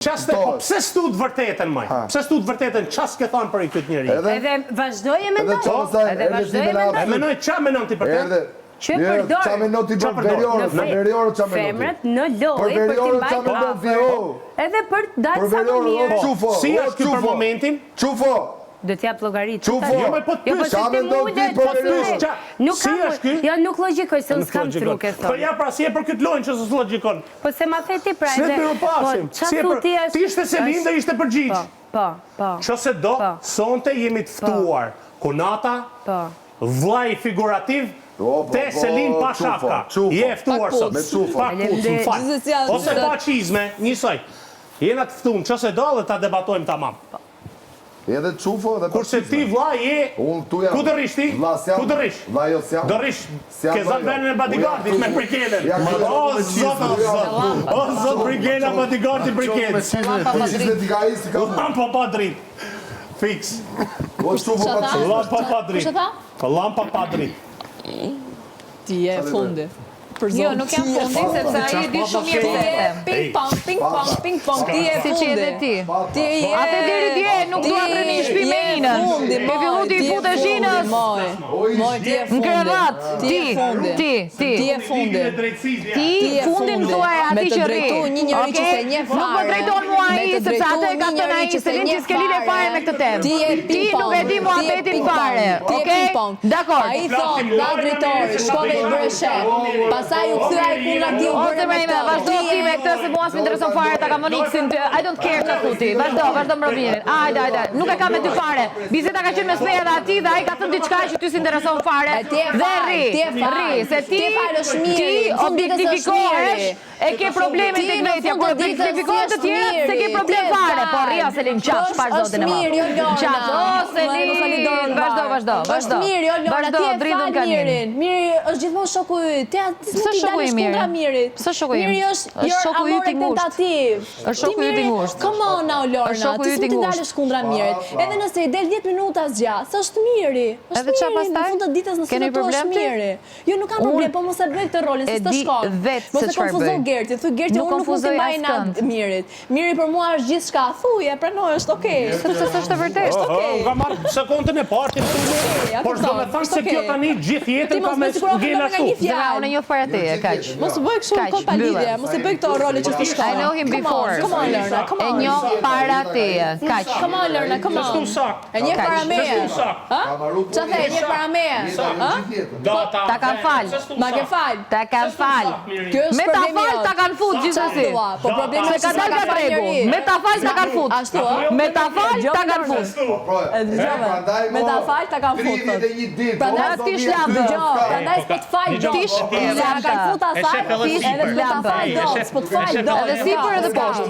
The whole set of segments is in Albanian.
Qaste, po pse s'tu të vërtetën, maj? Pse s'tu të vërtetën, qas ke thonë për i këtë njëri? Edhe vazhdoj e mendoj. Edhe vazhdoj e mendoj. E menoj qa menon ti për këtë? Që përdor. Qa menon ti për veriorët? Femrat në loj për t'i mbajtur. Edhe për dalë sa më mirë. Si është kjo për momentin? Qufo! Do t'jap llogarit. Qufo! Jo, me po të pysh. Qa menon ti për veriorët? Si është kjo? Ja, nuk logjikoj se unë s'kam truk e Po thonë. ja, pra si e për këtë lojnë që s'u logjikon. Po se ma the ti pra Se të pasim. Ti ishte Selin dhe ishte përgjigj. Po. Qëse do, sonte jemi të ftuar. Kunata, vllai figurativ, te Selin pa shafka. Je ftuar sot. Pa kuc, më fal. Ose pa qizme, njësoj. Jena të ftuar, qëse do dhe ta debatojmë tamam. Edhe qufo dhe... Kurse ti vllai je... Ku të rish ti? Ku të rish? Do rish ke zanë venën e bodyguardit me prikelen. O, zot, prikela bodyguardi prikelen. Lampa pa drit. Fix. Lampa pa drit. Lampa pa drit. Ti je fundi. Jo, nuk jam fundi, sepse ai di shumë mirë se ping pong, ti je si që fundi. edhe ti. Ti je... Atë deri dje, nuk dua të rëni shpi me inën. E fillu ti i fute shinës. Moj, ti je Në fundi. krevat, Ti je fundi. ti. Ti je fundi. Ti fundin thuaj ati që rri. një njëri që se nje fare. Nuk më drejton mua ai, sepse atë e ka thënë ai, Selin që s'ke lidhje fare me këtë temë. Ti nuk e di muhabetin fare. Ti je ping pong. Dakor. Ai thon, nga drejtori, shkove i bëre shef. Pastaj u kthye ai puna ti u bëre me këtë. Vazhdo ti me këtë se mua s'më intereson fare ta kam X-in. I don't care çfarë thoti. Vazhdo mbrëmjerin. Hajde. Nuk e kam me ty fare. Biseda ka qenë mes meja dhe atij dhe ai ka thënë diçka që ty s'intereson fare. Dhe rri, se ti objektifikohesh e ke probleme tek vetja. Kur objektifikohen të tjerë, se ke problem fare. Po rria Selin qash pa zotin e madh. Qash, o Selin, vazhdo. Është mirë, jo Lora, ti e dridhën fal Mirin. Miri është gjithmonë shoku yt. Ti nuk i dalësh kundra Mirit. Së shoku im. Miri është shoku yt i ngushtë. tentativ. Është shoku yt i ngushtë. Come on now Lorna, shoku ti yt i nuk i ngushtë. dalësh kundra Mirit. Edhe nëse i del 10 minuta zgjat, s'është Miri. Edhe çfarë pastaj? Në fund të ditës nëse Keni do të problem është ti? Miri. Jo, nuk kam problem, po mos e bëj këtë rolin se s'të shkon. Mos e konfuzo Gerti, thuj Gerti unë nuk mund të mbaj natë Mirit. Miri për mua është gjithçka, thuj, e pranoj, është okay. Sepse s'është e vërtetë. Nga marrë sekundën e partin të por s'do me thënë se kjo tani gjithë jetën ka me ngel ashtu. Unë e njoh para teje, kaq. Mos u bëj kështu kot pa lidhje, mos e bëj këto role që s'të shkon. I know him before. Come on Lorna, come E on. njoh para teje, kaq. Come on Lorna, come on. E një para meje. Ha? Qa the, e një para meje. Ha? Ta kanë fal. Ma ke fal. Ta kanë fal. Me ta fal ta kanë fut gjithsesi. Po problemi Se ka dalë nga tregu. Me ta fal ta kanë fut. Ashtu ë? Me ta fal ta kanë fut. Me ta fal ta kanë fut. Prandaj ti shlap dëgjoj. Prandaj s'po të fal do. Tish Ja ka fut asaj, edhe s'po ta fal do, s'po të fal do. Edhe sipër edhe poshtë.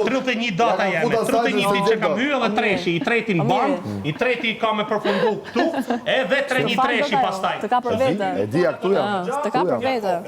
31 data jeme, 31 ditë që kam hyrë edhe treshi, i treti në banë, i treti ka me përfundu këtu, edhe 3-1 treshi pastaj. Të ka për vete. E di, këtu jam. Të ka për vete.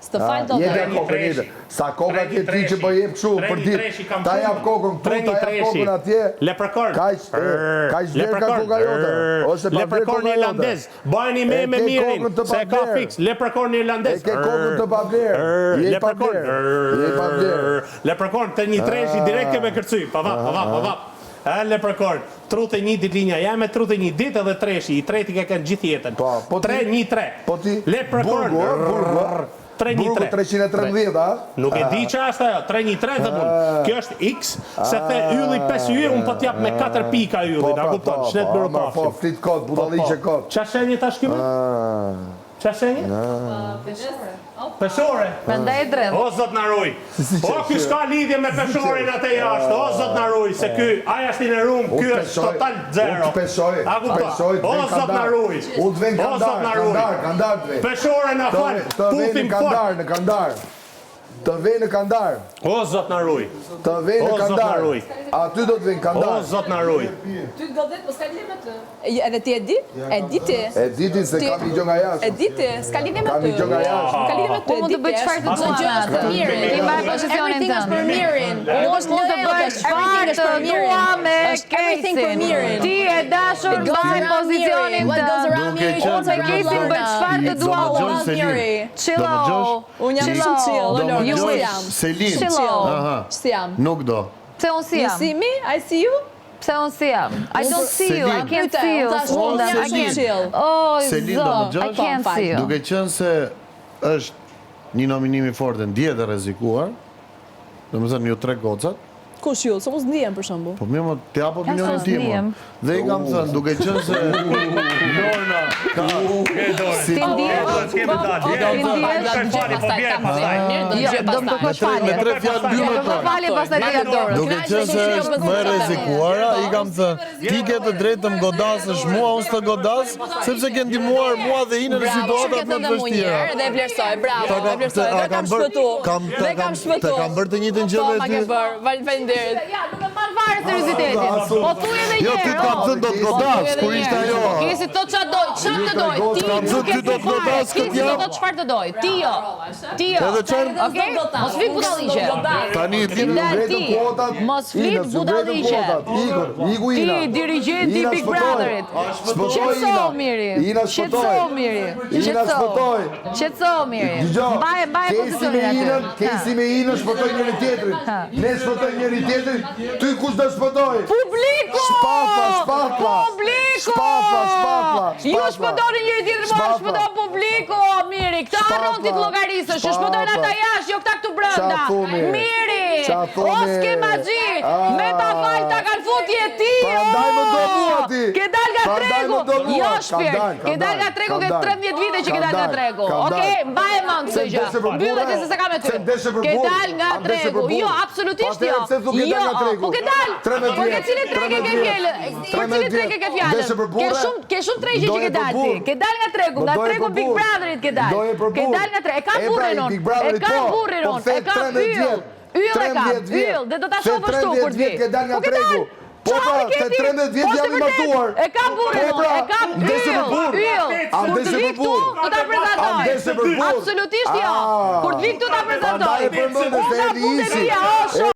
S'të fal do. Jebe kokën ete. Sa koka ke ti që po jep kështu për ditë. Ta jap kokën këtu, ta jap kokën atje. Leprekorn. Kaq vlerë ka koka jote. Ose pa vlerë Leprekorn irlandez. Bajeni me Mirin, se ka fix. Leprekorn irlandez. E ke kokën të pa vlerë. Je pa vlerë. Leprekorn të një treshi direkte me kërcy. Pa vap. Leprekorn, 31 ditë linja jame, 31 ditë edhe treshi, i treti ka kënë gjithë jetën. 3-1-3. Po ti? Leprekorn. Burgu 3-1-3. 313, a? Nuk e di që është ajo, 3-1-3 dhe mund. Kjo është X, se the ylli 5 yje, unë po t'jap me 4 pika ylli, na kupton, shnet bërë pafshim. Po, flit kod, budalliqe kod. Qa shenje ta shkyme? Qa shenje? Peshore. Prandaj e dredh. O zot na ruj. O ky s'ka lidhje me peshorin atë jashtë. O zot na ruj se ky aja është në rum, ky është total zero. A kupton? O zot na ruj. U të ven kandar të ven. Peshore na fal. Puthim fort. Në kandar. Të ven në kandar. O zot na ruj. Të ven në kandar. Aty do të ven kandar. O zot na ruj. Ty godet, po s'ka lidhje me ty. Edhe ti e di? E di ti. E di ti se kam i gjo nga jashtë. E di ti, s'ka lidhje me ty. Kam i gjo nga jashtë. Ka lidhje me ty. Po mund të bëj çfarë të Çdo gjë është për mirin. Ti marr pozicionin Everything është për tënd. mirin. Unë mund të bëj çfarë të dua me Everything për mirin. Ti e dashur mbaj pozicionin What goes tënd. around Miri, goes Me around kesin bëj Lorna. çfarë të dua All unë. around Miri. Chillo. Unë jam shumë chill, Lorna. Ju Ju jam jam. Selin. Chillo. Shti jam. Nuk do. Pse unë si You jam? see me? I see you? Pse unë si jam? I don't see you, I can't see you. Oh, zot, I can't see you. Duke qenë se është një nominimi fort e ndjetë e rrezikuar, domethënë ju 3 gocat. Kush ju? Se mos ndihem për shembull. Po mirë, ti apo opinionin tim. Dhe I kam thënë, duke qenë se Lorna ka Si ndjesh? Do më kërkosh falje. Me 3 fjalë mbyllur Do falje pastaj do ja dorë. Duke qenë se është më e rrezikuara, I kam thënë, ti ke të drejtë të më godasësh mua, unë s'të godas, sepse ke ndihmuar mua dhe Inën në situatat më të vështira. Dhe e vlerësoj, bravo, e vlerësoj. Dhe kam shpëtu. Të kam bërë të njëjtën gjë dhe ti. Ja, nuk e marr fare seriozitetin. Po thuaj edhe një Jo, ti kam thënë do të godas, kur ishte ajo. Kesi to çfarë do, çfarë të doj. Ti nuk e do të godas këtë jam. Ti do çfarë të doj. Ti jo. Ti jo. Edhe çfarë? Okej? Mos flit budalliqe. Tani ti Mos flit budalliqe. Iku Ina. Ti dirigjenti Big Brotherit. Qetso Miri. Qetso Miri. Qetso Miri. Mbaj pozicionin atë. Kesi me Inën shpëtoj njëri tjetrin. Ne shpëtoj njëri tjetrin. Ty kush do shpëtoj? Publiku! Shpatla. Publiku! Shpatla. Ju shpëtoni njëri tjetrin, po shpëton publiku, Miri. Këta harron ti të llogarisësh, ju shpëtojnë ata jashtë, jo këta këtu brenda. Miri! O s'ke magji! Me ta fal ta kanë futje ti! Prandaj më do mua ti! Ke dal nga tregu! Jo shpirt! Ke dal nga tregu, ke 13 vite që ke dal nga tregu. Okej, mbaje mend këtë gjë. Mbyllet se s'e kam me ty. Ke dal nga tregu. Jo, absolutisht jo. Jo, po ke dal. Po ke cili treg e ke fjalë? Po cili treg e ke fjalë? Ke shumë tregje që ke dal ti. Ke dal nga tregu Big Brotherit ke dal. Ke dal nga tregu. E kam burrin on. E kam burrin on. E kam yll. Yll e kam. Yll. Dhe do ta shoh ashtu kur të vi. Po ke dal. Po pra, se 13 vjet jam I martuar. E kam burrin, e kam yll. Kur të vi këtu, do ta prezantoj. Absolutisht jo. Kur të vi këtu ta prezantoj. Prandaj e përmendë se Elisi.